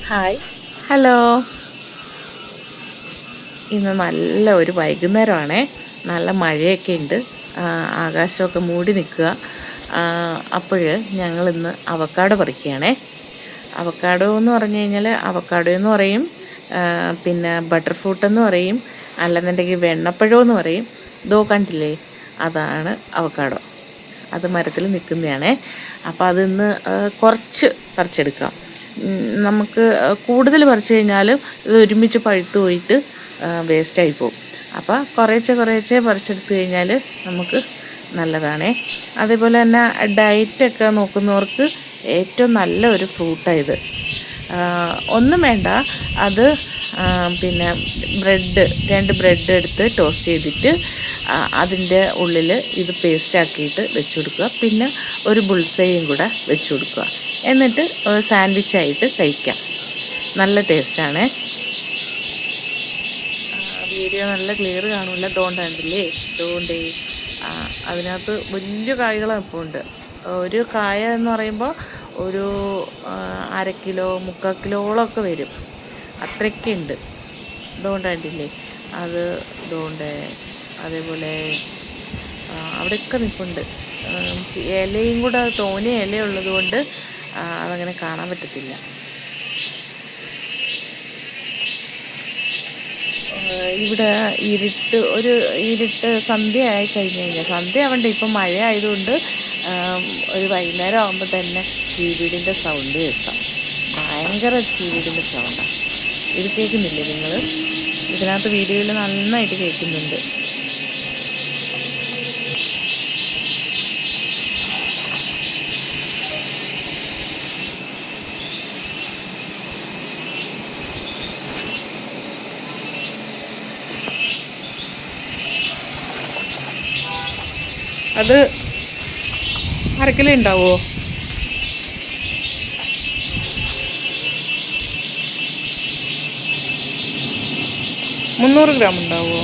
Hi hello. ഇന്ന് നല്ല ഒരു വൈകുന്നേരമാണേ. നല്ല മഴയൊക്കെ ഉണ്ട്. ആകാശമൊക്കെ മൂടി നിൽക്കുക. അപ്പോൾ ഞങ്ങളിന്ന് അവക്കാഡോ പറിക്കുകയാണേ. അവക്കാഡോ എന്ന് പറഞ്ഞു കഴിഞ്ഞാൽ അവക്കാഡോ എന്ന് പറയും, പിന്നെ ബട്ടർ ഫ്രൂട്ട് എന്ന് പറയും, അല്ലെന്നുണ്ടെങ്കിൽ വെണ്ണപ്പഴം എന്ന് പറയും. ഇതോ കണ്ടില്ലേ, അതാണ് അവക്കാഡോ. അത് മരത്തിൽ നിൽക്കുന്നതാണേ. അപ്പോൾ അതിന്ന് കുറച്ച് പറിച്ചെടുക്കാം. നമുക്ക് കൂടുതൽ പറിച്ചു കഴിഞ്ഞാലും ഇത് ഒരുമിച്ച് പഴുത്ത് പോയിട്ട് വേസ്റ്റായി പോകും. അപ്പോൾ കുറേശ്ശെ കുറേശ്ശെ പറിച്ചെടുത്ത് കഴിഞ്ഞാൽ നമുക്ക് നല്ലതാണേ. അതേപോലെ തന്നെ ഡയറ്റൊക്കെ നോക്കുന്നവർക്ക് ഏറ്റവും നല്ല ഒരു ഫ്രൂട്ടാണ് ഇത്. ഒന്നും വേണ്ട, അത് പിന്നെ രണ്ട് ബ്രെഡ് എടുത്ത് ടോസ്റ്റ് ചെയ്തിട്ട് അതിൻ്റെ ഉള്ളിൽ ഇത് പേസ്റ്റാക്കിയിട്ട് വെച്ച് കൊടുക്കുക. പിന്നെ ഒരു ബുൾസയും കൂടെ വെച്ച് കൊടുക്കുക. എന്നിട്ട് സാൻഡ്വിച്ചായിട്ട് കഴിക്കാം. നല്ല ടേസ്റ്റാണ്. വീഡിയോ നല്ല ക്ലിയർ കാണില്ല, തോണ്ടല്ലേ തോണ്ടേ. അതിനകത്ത് വലിയ കായ്കൾ ഇപ്പോൾ ഉണ്ട്. ഒരു കായ എന്ന് പറയുമ്പോൾ ഒരു 1/2 കിലോ 3/4 കിലോളൊക്കെ വരും. അത്രയ്ക്കുണ്ട്. ഇതുകൊണ്ടില്ലേ, അത് ഇതുകൊണ്ട് അതേപോലെ അവിടെയൊക്കെ നിൽപ്പുണ്ട്. ഇലയും കൂടെ തോനെ ഇലയുള്ളത് കൊണ്ട് അതങ്ങനെ കാണാൻ പറ്റത്തില്ല. ഇവിടെ ഇരുട്ട് സന്ധ്യ ആയി കഴിഞ്ഞ് കഴിഞ്ഞാൽ, സന്ധ്യ ആവണ്ട, ഇപ്പം മഴ ആയതുകൊണ്ട് ഒരു വൈകുന്നേരം ആകുമ്പോൾ തന്നെ ചീവീടിൻ്റെ സൗണ്ട് കേൾക്കാം. ഭയങ്കര ചീവീടിൻ്റെ സൗണ്ടാണ്. ഇത് കേൾക്കുന്നില്ലേ നിങ്ങൾ? ഇതിനകത്ത് വീഡിയോയിൽ നന്നായിട്ട് കേൾക്കുന്നുണ്ട്. അത് 1/2 കിലോ ഉണ്ടാവുമോ? 300 ഗ്രാം ഉണ്ടാവുമോ?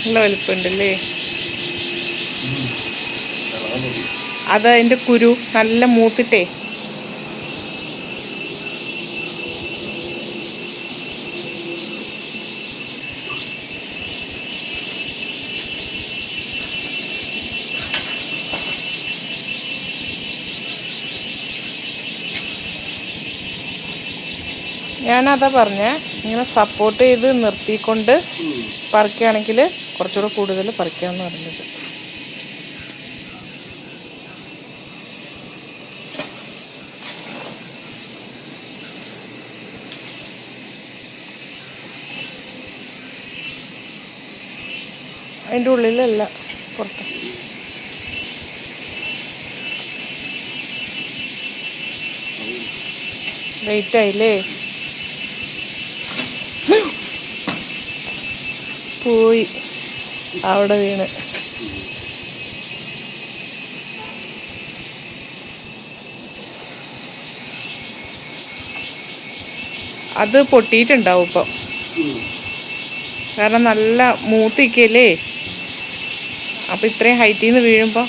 നല്ല വലിപ്പമുണ്ടല്ലേ. അത് അതിൻ്റെ കുരു നല്ല മൂത്തിട്ടേ. ഞാനതാ പറഞ്ഞേ, ഇങ്ങനെ സപ്പോർട്ട് ചെയ്ത് നിർത്തിക്കൊണ്ട് പറിക്കുകയാണെങ്കിൽ കുറച്ചുകൂടെ കൂടുതൽ പറിക്കാമെന്ന് പറഞ്ഞത്. അതിൻ്റെ ഉള്ളിലല്ല, പുറത്ത്. വെയിറ്റ് ആയില്ലേ? പോയി അവിടെ വീണ്. അത് പൊട്ടിയിട്ടുണ്ടാവും ഇപ്പം, കാരണം നല്ല മൂത്തിക്കല്ലേ. അപ്പം ഇത്രയും ഹൈറ്റിൽ നിന്ന് വീഴുമ്പോൾ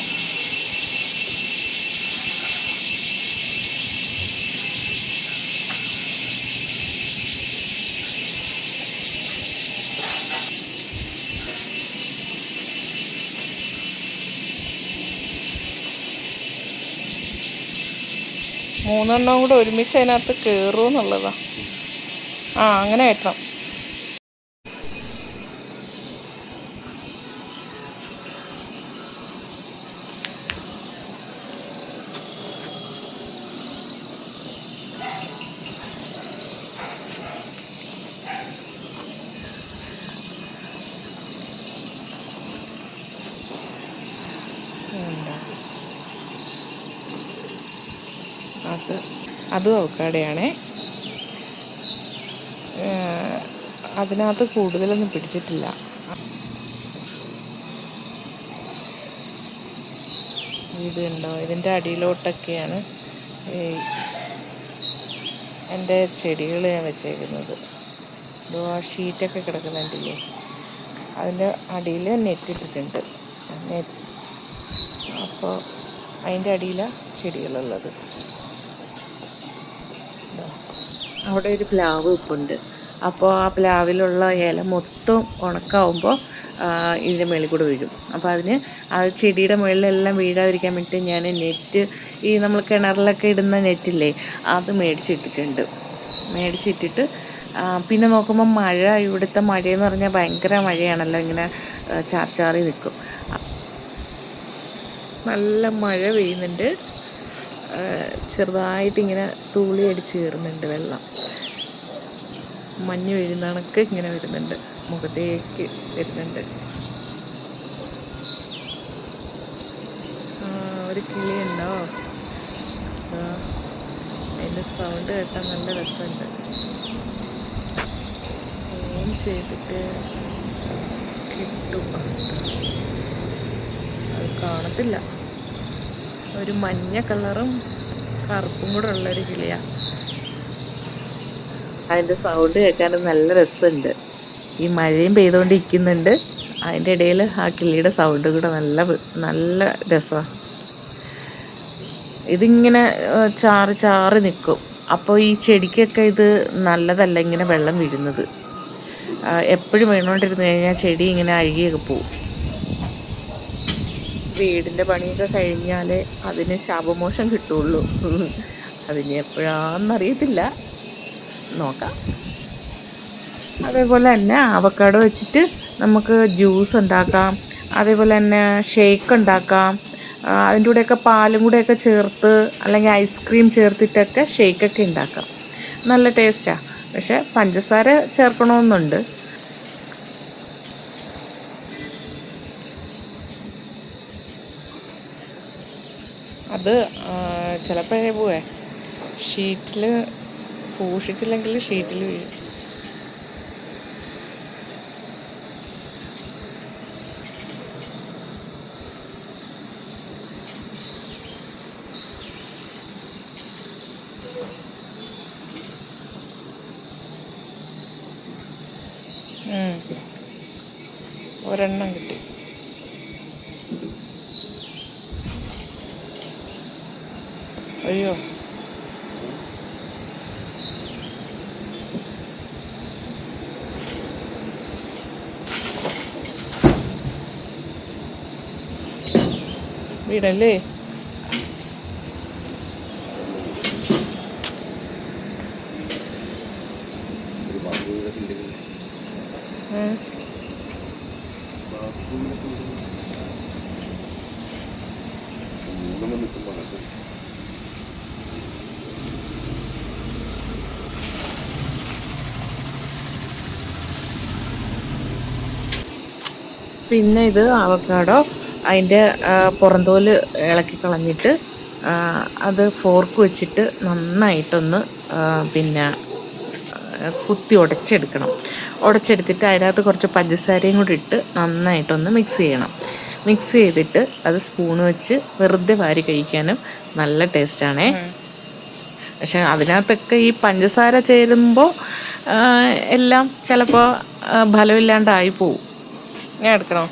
മൂന്നെണ്ണം കൂടെ ഒരുമിച്ച് അതിനകത്ത് കയറുമെന്നുള്ളതാണ്. ആ അങ്ങനെ കയറ്റണം. അതും അവക്കാടയാണേ. അതിനകത്ത് കൂടുതലൊന്നും പിടിച്ചിട്ടില്ല. ഇതുണ്ടോ, ഇതിൻ്റെ അടിയിലോട്ടൊക്കെയാണ് എൻ്റെ ചെടികൾ ഞാൻ വെച്ചേക്കുന്നത്. ഇതോ ആ ഷീറ്റൊക്കെ കിടക്കുന്നുണ്ടില്ലേ, അതിൻ്റെ അടിയിൽ നെറ്റ് ഇട്ടിട്ടുണ്ട്. അപ്പോൾ അതിൻ്റെ അടിയിലാണ് ചെടികളുള്ളത്. അവിടെ ഒരു പ്ലാവ് ഇപ്പുണ്ട്. അപ്പോൾ ആ പ്ലാവിലുള്ള ഇല മൊത്തം ഉണക്കാവുമ്പോൾ ഇതിൻ്റെ മുകളിൽ കൂടെ വീഴും. അപ്പോൾ അതിന് ആ ചെടിയുടെ മുകളിലെല്ലാം വീഴാതിരിക്കാൻ വേണ്ടി ഞാൻ നെറ്റ്, ഈ നമ്മൾ കിണറിലൊക്കെ ഇടുന്ന നെറ്റില്ലേ, അത് മേടിച്ചിട്ടിട്ട് പിന്നെ നോക്കുമ്പോൾ മഴ, ഇവിടുത്തെ മഴയെന്ന് പറഞ്ഞാൽ ഭയങ്കര മഴയാണല്ലോ, ഇങ്ങനെ ചാറി നിൽക്കും. നല്ല മഴ പെയ്യുന്നുണ്ട്. ചെറുതായിട്ടിങ്ങനെ തൂളി അടിച്ച് കയറുന്നുണ്ട് വെള്ളം. മഞ്ഞ് വീഴുന്ന കണക്ക് ഇങ്ങനെ വരുന്നുണ്ട്, മുഖത്തേക്ക് വരുന്നുണ്ട്. ഒരു കിളിയുണ്ടോ, അതിൻ്റെ സൗണ്ട് കേട്ടാൽ നല്ല രസമുണ്ട്. ഫോൺ ചെയ്തിട്ട് കിട്ടും, അത് കാണത്തില്ല. ഒരു മഞ്ഞ കളറും കറുപ്പും കൂടെ ഉള്ളൊരു കിളിയാണ്. അതിൻ്റെ സൗണ്ട് കേൾക്കാനും നല്ല രസമുണ്ട്. ഈ മഴയും പെയ്തുകൊണ്ടിരിക്കുന്നുണ്ട്, അതിൻ്റെ ഇടയിൽ ആ കിളിയുടെ സൗണ്ട് കൂടെ നല്ല രസമാണ്. ഇതിങ്ങനെ ചാറി നിൽക്കും. അപ്പോൾ ഈ ചെടിക്കൊക്കെ ഇത് നല്ലതല്ല, ഇങ്ങനെ വെള്ളം വീഴുന്നത്. എപ്പോഴും വീണുകൊണ്ടിരുന്ന് കഴിഞ്ഞാൽ ചെടി ഇങ്ങനെ അഴുകിയൊക്കെ പോവും. വീടിൻ്റെ പണിയൊക്കെ കഴിഞ്ഞാലേ അതിന് ശാപമോഷം കിട്ടുള്ളൂ. അതിന് എപ്പോഴാണെന്നറിയത്തില്ല, നോക്കാം. അതേപോലെ തന്നെ അവക്കാഡോ വെച്ചിട്ട് നമുക്ക് ജ്യൂസ് ഉണ്ടാക്കാം, അതേപോലെ തന്നെ ഷേക്ക് ഉണ്ടാക്കാം. അതിൻ്റെ കൂടെയൊക്കെ പാലും കൂടെയൊക്കെ ചേർത്ത്, അല്ലെങ്കിൽ ഐസ്ക്രീം ചേർത്തിട്ടൊക്കെ ഷേക്കൊക്കെ ഉണ്ടാക്കാം. നല്ല ടേസ്റ്റാണ്. പക്ഷേ പഞ്ചസാര ചേർക്കണമെന്നുണ്ട്. അത് ചിലപ്പോഴേ പോവേ, ഷീറ്റിൽ സൂക്ഷിച്ചില്ലെങ്കിൽ ഷീറ്റിൽ വീഴും. ഒരെണ്ണം കിട്ടി. അയ്യോ, വീടല്ലേ. പിന്നെ ഇത് അവക്കാഡോ, അതിൻ്റെ പുറന്തോല് ഇളക്കി കളഞ്ഞിട്ട് അത് ഫോർക്ക് വെച്ചിട്ട് നന്നായിട്ടൊന്ന് പിന്നെ കുത്തി ഉടച്ചെടുത്തിട്ട് അതിനകത്ത് കുറച്ച് പഞ്ചസാരയും കൂടി ഇട്ട് നന്നായിട്ടൊന്ന് മിക്സ് ചെയ്യണം. മിക്സ് ചെയ്തിട്ട് അത് സ്പൂൺ വെച്ച് വെറുതെ വാരി കഴിക്കാനും നല്ല ടേസ്റ്റാണേ. പക്ഷെ അതിനകത്തൊക്കെ ഈ പഞ്ചസാര ചേരുമ്പോൾ എല്ലാം ചിലപ്പോൾ ഫലമില്ലാണ്ടായി പോവും. ഞാൻ എടുക്കണോ?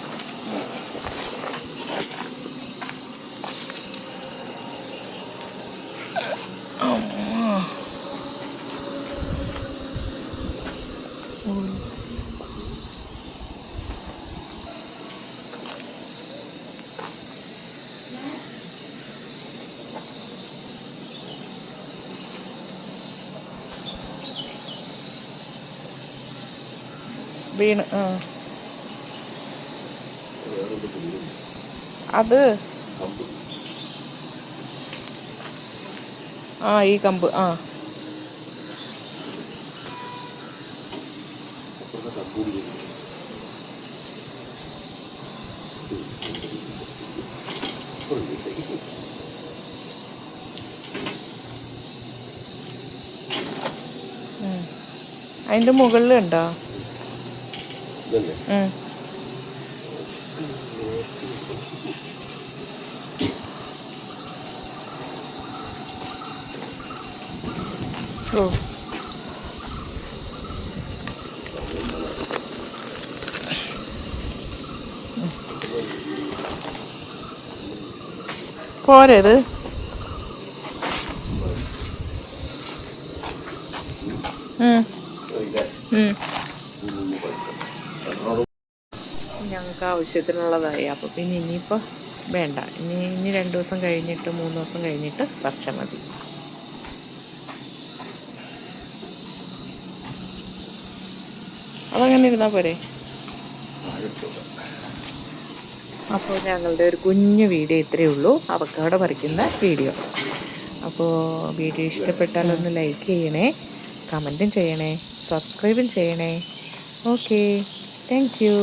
വീണ്. അത് ഈ കമ്പ് അതിൻ്റെ മുകളിലുണ്ടോ? ഓ പോരത്. ഞങ്ങൾക്ക് ആവശ്യത്തിനുള്ളതായി. അപ്പോൾ പിന്നെ ഇനിയിപ്പോൾ വേണ്ട. ഇനി 2 ദിവസം കഴിഞ്ഞിട്ട് 3 ദിവസം കഴിഞ്ഞിട്ട് പറിച്ചാൽ മതി. അതങ്ങനെ ഇരുന്നാൽ പോരെ. അപ്പോൾ ഞങ്ങളുടെ ഒരു കുഞ്ഞു വീഡിയോ ഇത്രയേ ഉള്ളൂ, അവക്കാഡോ പറിക്കുന്ന വീഡിയോ. അപ്പോൾ വീഡിയോ ഇഷ്ടപ്പെട്ടാലൊന്ന് ലൈക്ക് ചെയ്യണേ, കമൻറ്റും ചെയ്യണേ, സബ്സ്ക്രൈബും ചെയ്യണേ. Okay, thank you.